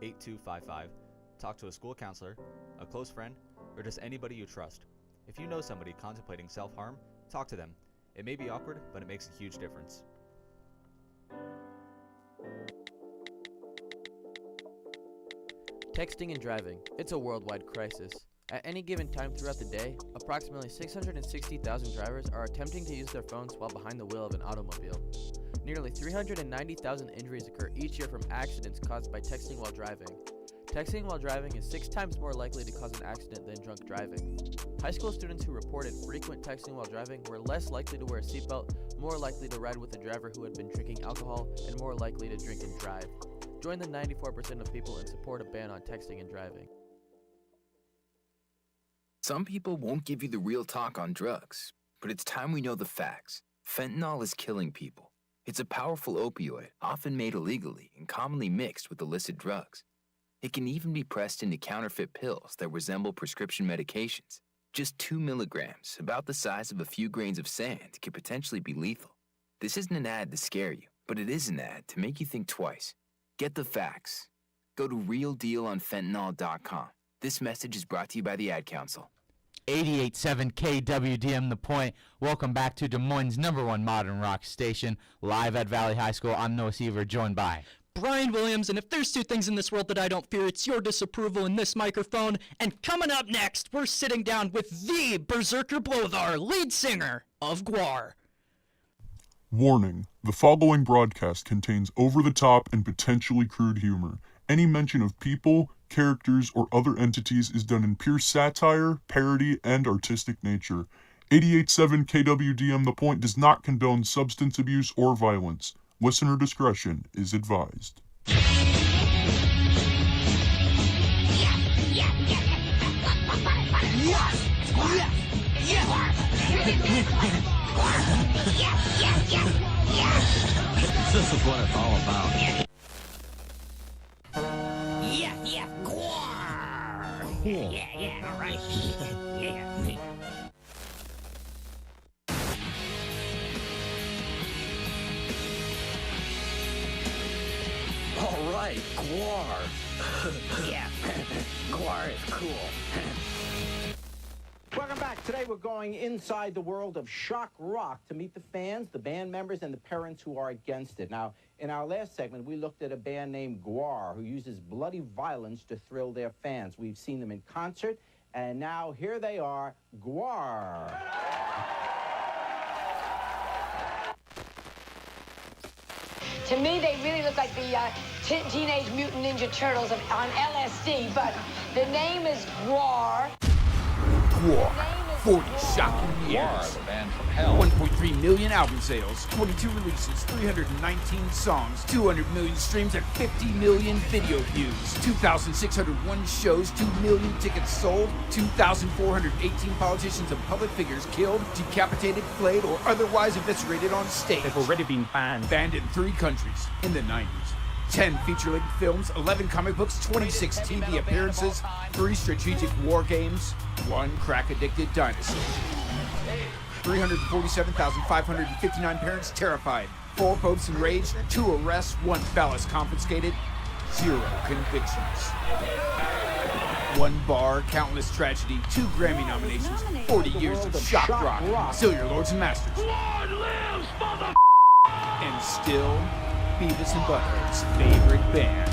8255. Talk to a school counselor, a close friend, or just anybody you trust. If you know somebody contemplating self-harm, talk to them. It may be awkward, but it makes a huge difference. Texting and driving. It's a worldwide crisis. At any given time throughout the day, approximately 660,000 drivers are attempting to use their phones while behind the wheel of an automobile. Nearly 390,000 injuries occur each year from accidents caused by texting while driving. Texting while driving is 6 times more likely to cause an accident than drunk driving. High school students who reported frequent texting while driving were less likely to wear a seatbelt, more likely to ride with a driver who had been drinking alcohol, and more likely to drink and drive. Join the 94% of people in support a ban on texting and driving. Some people won't give you the real talk on drugs, but it's time we know the facts. Fentanyl is killing people. It's a powerful opioid, often made illegally and commonly mixed with illicit drugs. It can even be pressed into counterfeit pills that resemble prescription medications. Just 2 milligrams, about the size of a few grains of sand, could potentially be lethal. This isn't an ad to scare you, but it is an ad to make you think twice. Get the facts. Go to realdealonfentanyl.com. This message is brought to you by the Ad Council. 88.7 KWDM The Point. Welcome back to Des Moines' #1 modern rock station, live at Valley High School. I'm Noah Seaver, joined by Bryan Williams, and if there's 2 things in this world that I don't fear, it's your disapproval in this microphone. And coming up next, we're sitting down with the Berserker Blothar, lead singer of Gwar. Warning: the following broadcast contains over-the-top and potentially crude humor. Any mention of people, characters, or other entities is done in pure satire, parody, and artistic nature. 88.7 KWDM The Point does not condone substance abuse or violence. Listener discretion is advised. This is what it's all about. Gwar! Cool. Yeah, all right. Yeah. All right, Gwar. Yeah, Gwar is cool. Welcome back. Today we're going inside the world of shock rock to meet the fans, the band members, and the parents who are against it. Now, in our last segment, we looked at a band named Gwar who uses bloody violence to thrill their fans. We've seen them in concert, and now here they are, Gwar. To me, they really look like the Teenage Mutant Ninja Turtles on LSD, but the name is Gwar. Gwar, 40 shocking years. Gwar, the band from hell. 1.3 million album sales, 22 releases, 319 songs, 200 million streams, and 50 million video views. 2,601 shows, 2 million tickets sold, 2,418 politicians and public figures killed, decapitated, flayed, or otherwise eviscerated on stage. They've already been banned. Banned in 3 countries in the 90s. 10 feature-length films, 11 comic books, 26 TV appearances, 3 strategic war games, 1 crack-addicted dinosaur. 347,559 parents terrified, 4 popes enraged, 2 arrests, 1 phallus confiscated, 0 convictions. 1 bar, countless tragedy, 2 Grammy nominations, 40 years of shock rock. Still your lords and masters. Lord lives, mother. And still Beavis and Butthead's favorite band.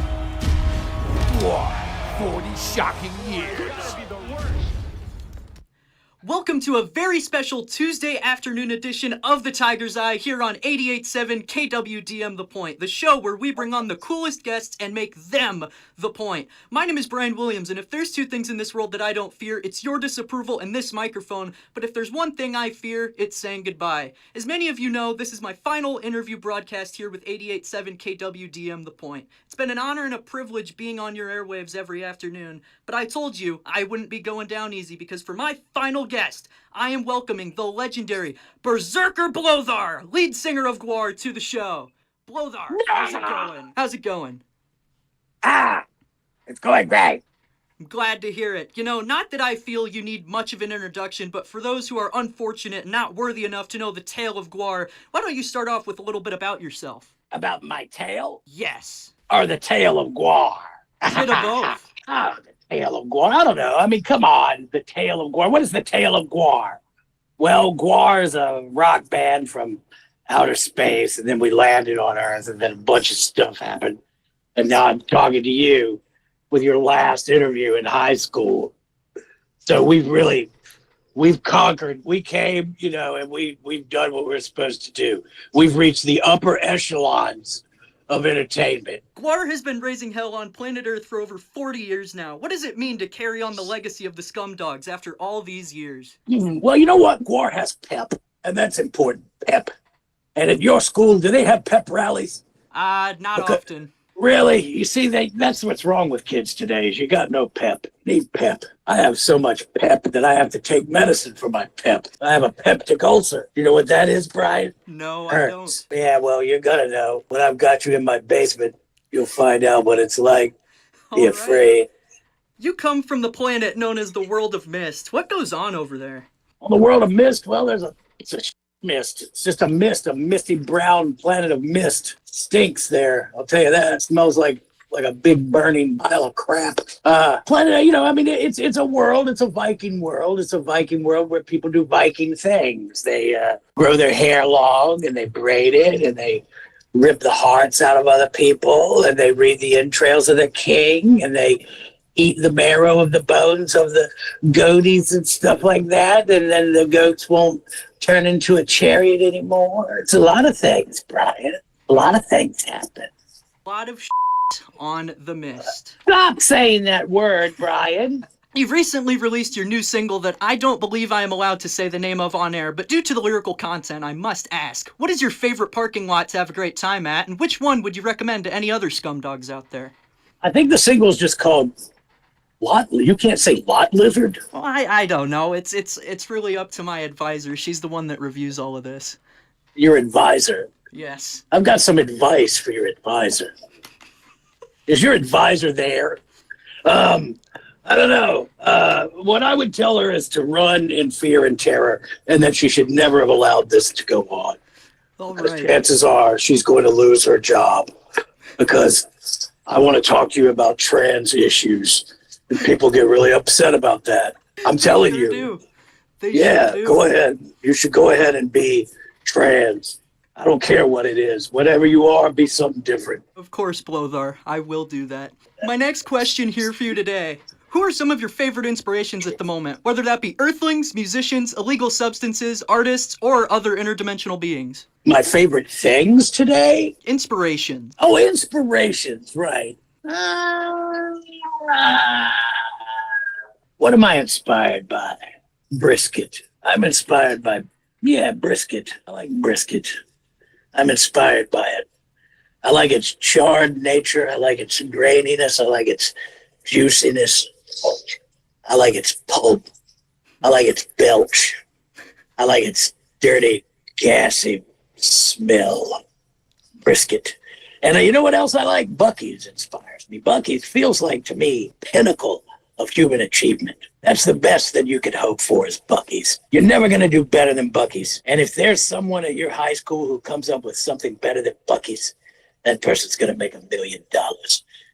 Gwar, 40 shocking years. Welcome to a very special Tuesday afternoon edition of The Tiger's Eye here on 88.7 KWDM The Point, the show where we bring on the coolest guests and make them the point. My name is Bryan Williams, and if there's 2 things in this world that I don't fear, it's your disapproval and this microphone, but if there's one thing I fear, it's saying goodbye. As many of you know, this is my final interview broadcast here with 88.7 KWDM The Point. It's been an honor and a privilege being on your airwaves every afternoon, but I told you I wouldn't be going down easy because for my final guest, I am welcoming the legendary Berserker Blothar, lead singer of Gwar, to the show. Blothar, how's it going? How's it going? It's going great. I'm glad to hear it. You know, not that I feel you need much of an introduction, but for those who are unfortunate and not worthy enough to know the tale of Gwar, why don't you start off with a little bit about yourself? About my tale? Yes. Or the tale of Gwar? Bit of both. Oh, the Tale of Gwar. I don't know. I mean, come on. The Tale of Gwar. What is the Tale of Gwar? Well, Gwar is a rock band from outer space, and then we landed on Earth, and then a bunch of stuff happened. And now I'm talking to you with your last interview in high school. So we've conquered. We came, and we've done what we're supposed to do. We've reached the upper echelons of entertainment. Gwar has been raising hell on planet Earth for over 40 years now. What does it mean to carry on the legacy of the Scumdogs after all these years? Well, you know what? Gwar has pep, and that's important. Pep. And at your school, do they have pep rallies? Not often. Really? You see, that's what's wrong with kids today is you got no pep. You need pep. I have so much pep that I have to take medicine for my pep. I have a peptic ulcer. You know what that is, Bryan? No, I don't. Yeah, well, you're gonna know. When I've got you in my basement, you'll find out what it's like. Be afraid. You come from the planet known as the World of Mist. What goes on over there? Well, the World of Mist, well, it's a mist. It's just a mist, a misty brown planet of mist. Stinks there. I'll tell you that. It smells like a big burning pile of crap. Planet, it's a world. It's a Viking world. It's a Viking world where people do Viking things. They grow their hair long and they braid it and they rip the hearts out of other people and they read the entrails of the king and they eat the marrow of the bones of the goaties and stuff like that, and then the goats won't turn into a chariot anymore. It's a lot of things, Bryan. A lot of things happen. A lot of on the Mist. Stop saying that word, Bryan. You've recently released your new single that I don't believe I am allowed to say the name of on air, but due to the lyrical content, I must ask, what is your favorite parking lot to have a great time at, and which one would you recommend to any other scumdogs out there? I think the single's just called Lot. You can't say Lot Lizard. Well, I don't know. It's really up to my advisor. She's the one that reviews all of this. Your advisor? Yes. I've got some advice for your advisor. Is your advisor there? I don't know. What I would tell her is to run in fear and terror, and that she should never have allowed this to go on. All Because right. chances are she's going to lose her job. Because I want to talk to you about trans issues. And people get really upset about that. I'm telling They you. do. They Yeah, sure do. go ahead. You should go ahead and be trans. I don't care what it is. Whatever you are, be something different. Of course, Blothar. I will do that. My next question here for you today. Who are some of your favorite inspirations at the moment? Whether that be earthlings, musicians, illegal substances, artists, or other interdimensional beings? My favorite things today? Inspiration. Oh, inspirations, right. What am I inspired by? Brisket. I'm inspired by, brisket. I like brisket. I'm inspired by it. I like its charred nature. I like its graininess. I like its juiciness. I like its pulp. I like its belch. I like its dirty, gassy smell. Brisket. And you know what else I like? Buc-ee's inspires me. Buc-ee's feels like, to me, pinnacle of human achievement. That's the best that you could hope for is Buc-ee's. You're never going to do better than Buc-ee's. And if there's someone at your high school who comes up with something better than Buc-ee's, that person's going to make $1 million. Do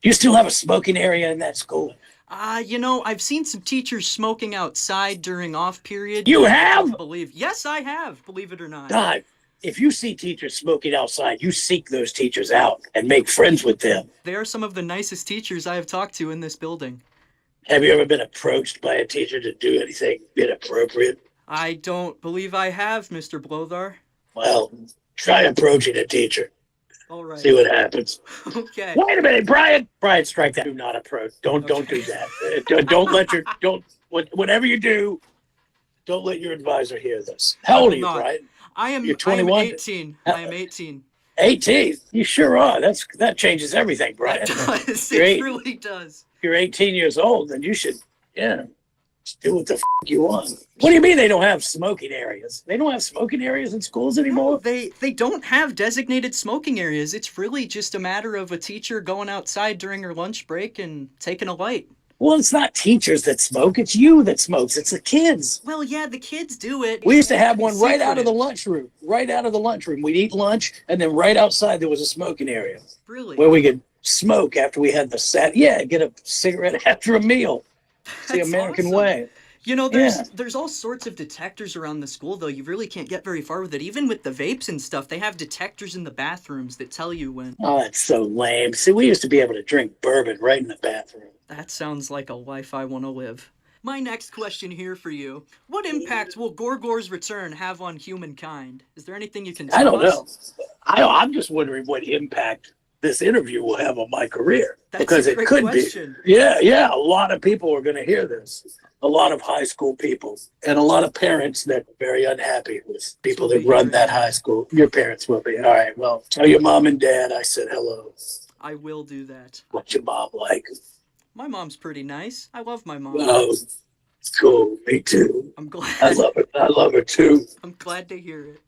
you still have a smoking area in that school? I've seen some teachers smoking outside during off period. You have? Yes, I have, believe it or not. God, if you see teachers smoking outside, you seek those teachers out and make friends with them. They are some of the nicest teachers I have talked to in this building. Have you ever been approached by a teacher to do anything inappropriate? I don't believe I have, Mr. Blothar. Well, try approaching a teacher. All right. See what happens. Okay. Wait a minute, Bryan. Bryan, strike that. Do not approach. Don't do that. Whatever you do, don't let your advisor hear this. How old are you, Bryan? You're 21? I am 18. I am 18. 18? You sure are. That changes everything, Bryan. It does. You're It really does. If you're 18 years old, then you should, do what the you want. What do you mean they don't have smoking areas? They don't have smoking areas in schools anymore? No, they don't have designated smoking areas. It's really just a matter of a teacher going outside during her lunch break and taking a light. Well, it's not teachers that smoke. It's you that smokes. It's the kids. Well, yeah, the kids do it. We used to have one right out of the lunchroom. Right out of the lunchroom. We'd eat lunch, and then right outside there was a smoking area. Really? Where we could smoke after we had get a cigarette after a meal. It's the That's American awesome. way. You know, there's all sorts of detectors around the school, though. You really can't get very far with it. Even with the vapes and stuff, they have detectors in the bathrooms that tell you when. Oh, that's so lame. See, we used to be able to drink bourbon right in the bathroom. That sounds like a life I want to live. My next question here for you. What impact will Gorgor's return have on humankind? Is there anything you can tell us? I don't know. I'm just wondering what impact this interview will have on my career. That's because a it great could question. be. Yeah. A lot of people are going to hear this. A lot of high school people and a lot of parents that are very unhappy with people that run that high school. Your parents will be. All right. Well, tell your mom and dad I said hello. I will do that. What's your mom like? My mom's pretty nice. I love my mom. Oh, cool. Me too. I'm glad. I love her. I love her too. I'm glad to hear it.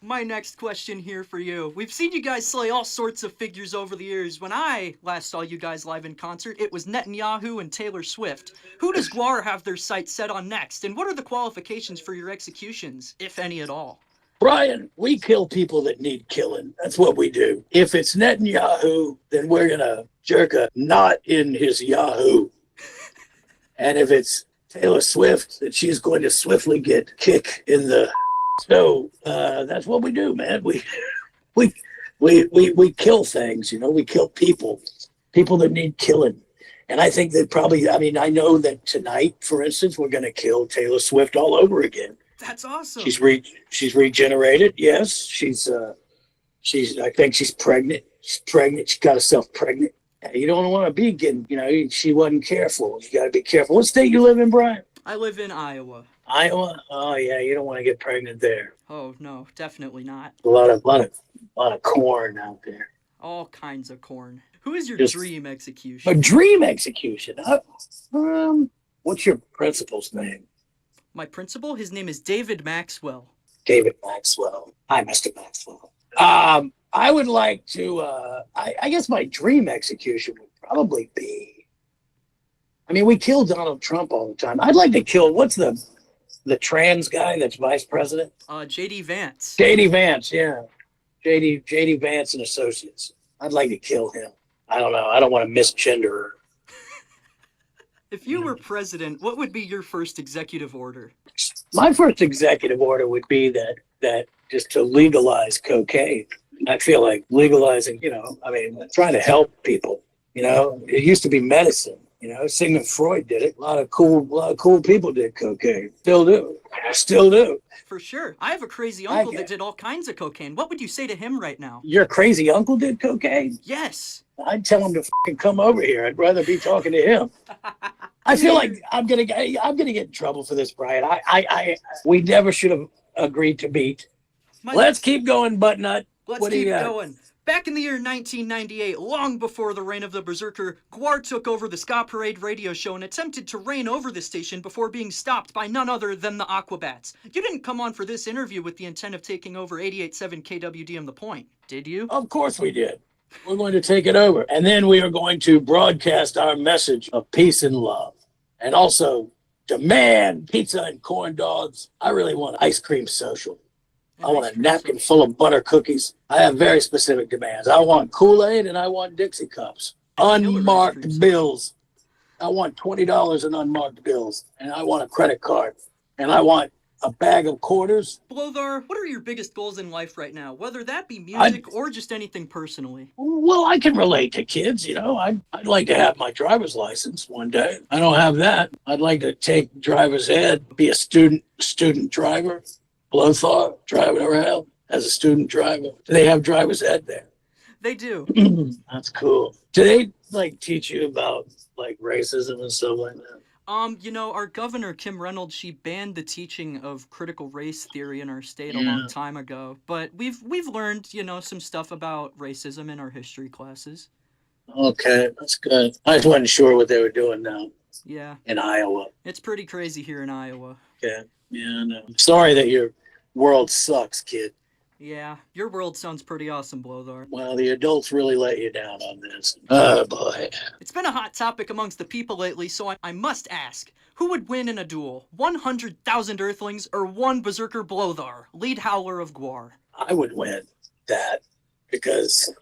My next question here for you. We've seen you guys slay all sorts of figures over the years. When I last saw you guys live in concert, it was Netanyahu and Taylor Swift. Who does Gwar have their sights set on next? And what are the qualifications for your executions, if any at all? Bryan, we kill people that need killing. That's what we do. If it's Netanyahu, then we're going to jerk a knot in his Yahoo. And if it's Taylor Swift, then she's going to swiftly get kicked in the... So that's what we do, man. We kill things, you know. We kill people that need killing. And I think that probably, I mean, I know that tonight, for instance, we're going to kill Taylor Swift all over again. That's awesome. She's regenerated. Yes, she's I think she's pregnant. She's pregnant. She got herself pregnant. You don't want to be getting, you know, she wasn't careful. You got to be careful. What state you live in, Bryan? I live in Iowa. Iowa? Oh yeah, you don't want to get pregnant there. Oh no, definitely not. A lot of corn out there. All kinds of corn. Who is your Just dream execution? a dream execution. What's your principal's name? My principal, his name is David Maxwell. David Maxwell. Hi, Mr. Maxwell. I would like to. I guess my dream execution would probably be. I mean, we kill Donald Trump all the time. I'd like to kill. What's the trans guy that's vice president? J.D. Vance. J.D. Vance, yeah. J.D. Vance and Associates. I'd like to kill him. I don't know. I don't want to misgender her. If you were president, what would be your first executive order? My first executive order would be that just to legalize cocaine. I feel like legalizing, you know, I mean, trying to help people, you know. It used to be medicine. You know, Sigmund Freud did it. A lot of cool people did cocaine. Still do. For sure. I have a crazy uncle that did all kinds of cocaine. What would you say to him right now? Your crazy uncle did cocaine? Yes. I'd tell him to fucking come over here. I'd rather be talking to him. I feel like I'm gonna get in trouble for this, Bryan. We never should have agreed to meet. Let's keep going, Buttnut. Let's keep going. Back in the year 1998, long before the reign of the Berserker, Gwar took over the Ska Parade radio show and attempted to reign over the station before being stopped by none other than the Aquabats. You didn't come on for this interview with the intent of taking over 88.7 KWDM The Point, did you? Of course we did. We're going to take it over. And then we are going to broadcast our message of peace and love. And also demand pizza and corn dogs. I really want ice cream social. I want a napkin full of butter cookies. I have very specific demands. I want Kool-Aid and I want Dixie cups. Unmarked bills. I want $20 in unmarked bills. And I want a credit card. And I want a bag of quarters. Blothar, what are your biggest goals in life right now? Whether that be music or just anything personally. Well, I can relate to kids, you know. I'd like to have my driver's license one day. I don't have that. I'd like to take driver's ed, be a student driver. Blothar, driving around as a student driver. Do they have driver's ed there? They do. That's cool. Do they teach you about racism and stuff like that? You know, our governor, Kim Reynolds, she banned the teaching of critical race theory in our state a long time ago. But we've learned, you know, some stuff about racism in our history classes. Okay, that's good. I just wasn't sure what they were doing now. Yeah. In Iowa. It's pretty crazy here in Iowa. Okay. Yeah, I know. I'm sorry that your world sucks, kid. Yeah, your world sounds pretty awesome, Blothar. Well, the adults really let you down on this. Oh, boy. It's been a hot topic amongst the people lately, so I must ask, who would win in a duel? 100,000 Earthlings or one Berserker Blothar, lead howler of Gwar? I would win that because,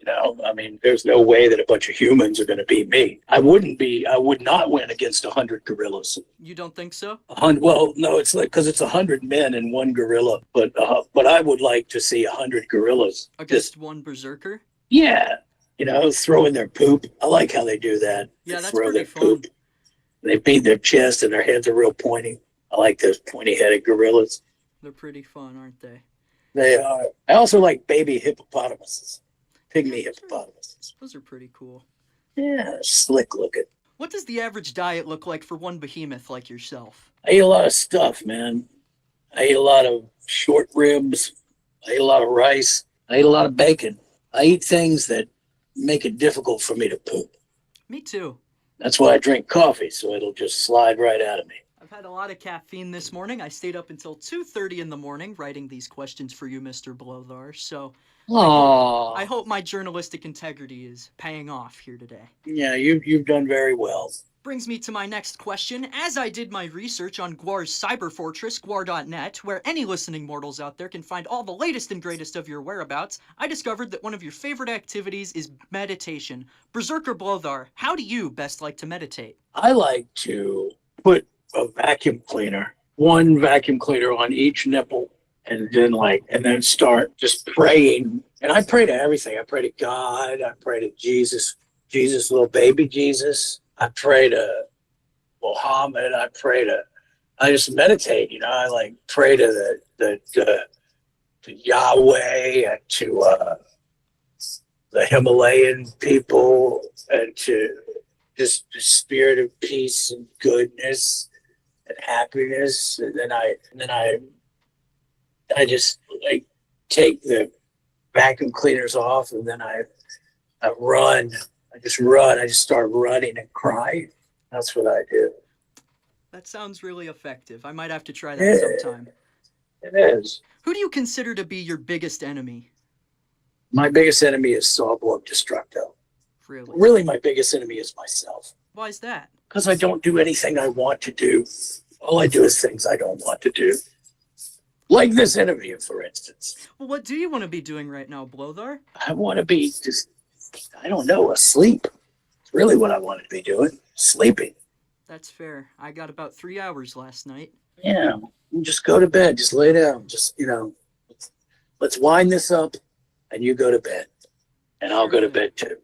I mean, there's no way that a bunch of humans are going to beat me. I would not win against 100 gorillas. You don't think so? Well, no, it's like, because it's 100 men and one gorilla, but I would like to see 100 gorillas. Against one berserker? Yeah. Throwing their poop. I like how they do that. Yeah, They that's throw pretty their fun. poop. They beat their chest and their heads are real pointy. I like those pointy-headed gorillas. They're pretty fun, aren't they? They are. I also like baby hippopotamuses. Pygmy hippopotamuses. Those are pretty cool. Yeah, slick looking. What does the average diet look like for one behemoth like yourself? I eat a lot of stuff, man. I eat a lot of short ribs. I eat a lot of rice. I eat a lot of bacon. I eat things that make it difficult for me to poop. Me too. That's why I drink coffee, so it'll just slide right out of me. I've had a lot of caffeine this morning. I stayed up until 2:30 in the morning writing these questions for you, Mr. Blothar. So I hope my journalistic integrity is paying off here today. Yeah, you've done very well. Brings me to my next question. As I did my research on Gwar's cyber fortress, gwar.net, where any listening mortals out there can find all the latest and greatest of your whereabouts, I discovered that one of your favorite activities is meditation. Berserker Blothar, how do you best like to meditate? I like to put a vacuum cleaner, one vacuum cleaner on each nipple, and then start just praying. And I pray to everything. I pray to God. I pray to Jesus, little baby Jesus. I pray to Muhammad. I just meditate, I pray to to Yahweh and to the Himalayan people and to just the spirit of peace and goodness and happiness. And then I just take the vacuum cleaners off, and then I run. I just start running and crying. That's what I do. That sounds really effective. I might have to try that sometime. It is. Who do you consider to be your biggest enemy? My biggest enemy is Sawborg Destructo. Really? Really, my biggest enemy is myself. Why is that? Because I don't do anything I want to do. All I do is things I don't want to do. Like this interview, for instance. Well, what do you want to be doing right now, Blothar? I want to be just, I don't know, asleep. It's really what I want to be doing. Sleeping. That's fair. I got about 3 hours last night. Yeah. Just go to bed. Just lay down. Just, let's wind this up and you go to bed. And I'll go to bed too.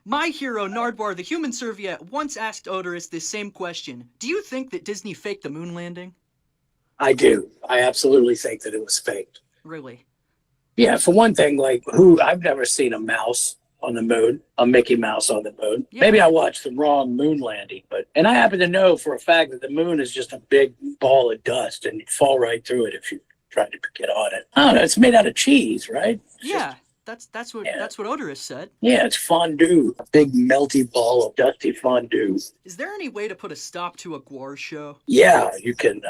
My hero, Nardwar, the human serviette, once asked Odorous this same question. Do you think that Disney faked the moon landing? I do. I absolutely think that it was faked. Really? Yeah, for one thing, I've never seen a mouse on the moon, a Mickey Mouse on the moon. Yeah. Maybe I watched the wrong moon landing, and I happen to know for a fact that the moon is just a big ball of dust and you fall right through it if you try to get on it. I don't know, it's made out of cheese, right? Yeah. That's what Odorous said. Yeah, it's fondue. A big melty ball of dusty fondue. Is there any way to put a stop to a Gwar show? Yeah, you can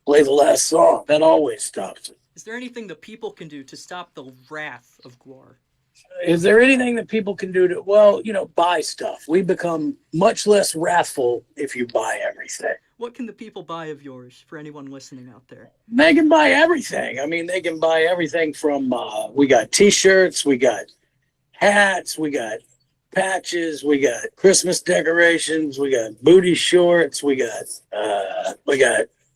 play the last song. That always stops it. Is there anything the people can do to stop the wrath of Gwar? Is there anything that people can do to, buy stuff? We become much less wrathful if you buy everything. What can the people buy of yours for anyone listening out there? They can buy everything. I mean, they can buy everything from, we got t-shirts, we got hats, we got patches, we got Christmas decorations, we got booty shorts, we got, I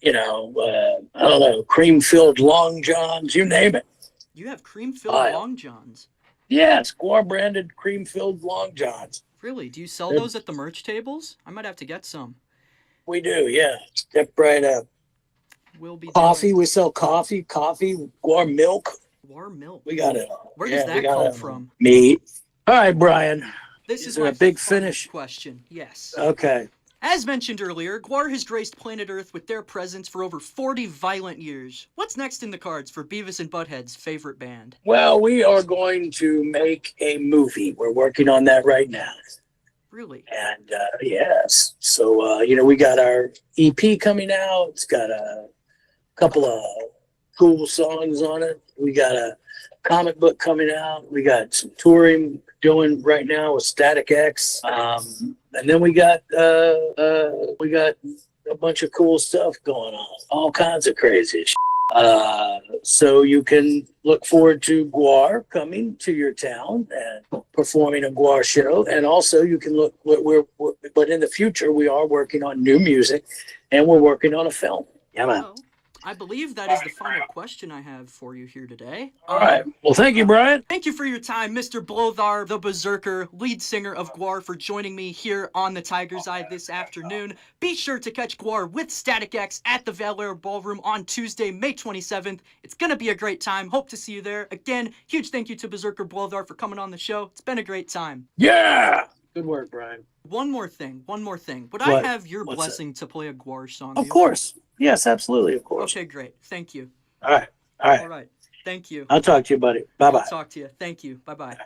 don't know, cream-filled long johns, you name it. You have cream-filled long johns? Yeah, it's Gwar-branded cream-filled long johns. Really? Do you sell those at the merch tables? I might have to get some. We do, yeah. Step right up. We'll be coffee. We sell coffee, Gwar milk. Gwar milk. We got it. Where does that come from? Meat. All right, Bryan. This is my big finish question. Yes. Okay. As mentioned earlier, Gwar has graced planet Earth with their presence for over 40 violent years. What's next in the cards for Beavis and Butthead's favorite band? Well, we are going to make a movie. We're working on that right now. Really? And yes. So, we got our EP coming out. It's got a couple of cool songs on it. We got a comic book coming out. We got some touring doing right now with Static X. And then we got a bunch of cool stuff going on. All kinds of crazy shit. So you can look forward to Gwar coming to your town and performing a Gwar show. And also you can look, but in the future, we are working on new music and we're working on a film. Yeah, man. Well, I believe that is the final question I have for you here today. All right. Well, thank you, Bryan. Thank you for your time, Mr. Blothar, the Berserker, lead singer of Gwar, for joining me here on the Tiger's Eye this afternoon. Be sure to catch Gwar with Static X at the Val Air Ballroom on Tuesday, May 27th. It's going to be a great time. Hope to see you there. Again, huge thank you to Berserker Blothar for coming on the show. It's been a great time. Yeah. Good work, Bryan. One more thing. Would What? I have your What's blessing to play a Gwar song? Of course. Yes, absolutely. Of course. Okay, great. Thank you. All right. All right. Thank you. I'll talk to you, buddy. Bye-bye. I'll talk to you. Thank you. Bye-bye.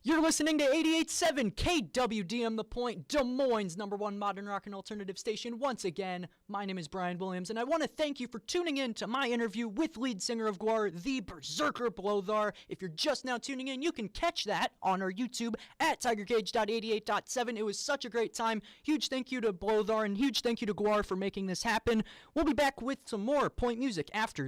You're listening to 88.7 KWDM The Point, Des Moines' #1 modern rock and alternative station. Once again, my name is Bryan Williams, and I want to thank you for tuning in to my interview with lead singer of Gwar, the Berserker Blothar. If you're just now tuning in, you can catch that on our YouTube at tigercage.88.7. It was such a great time. Huge thank you to Blothar and huge thank you to Gwar for making this happen. We'll be back with some more Point music after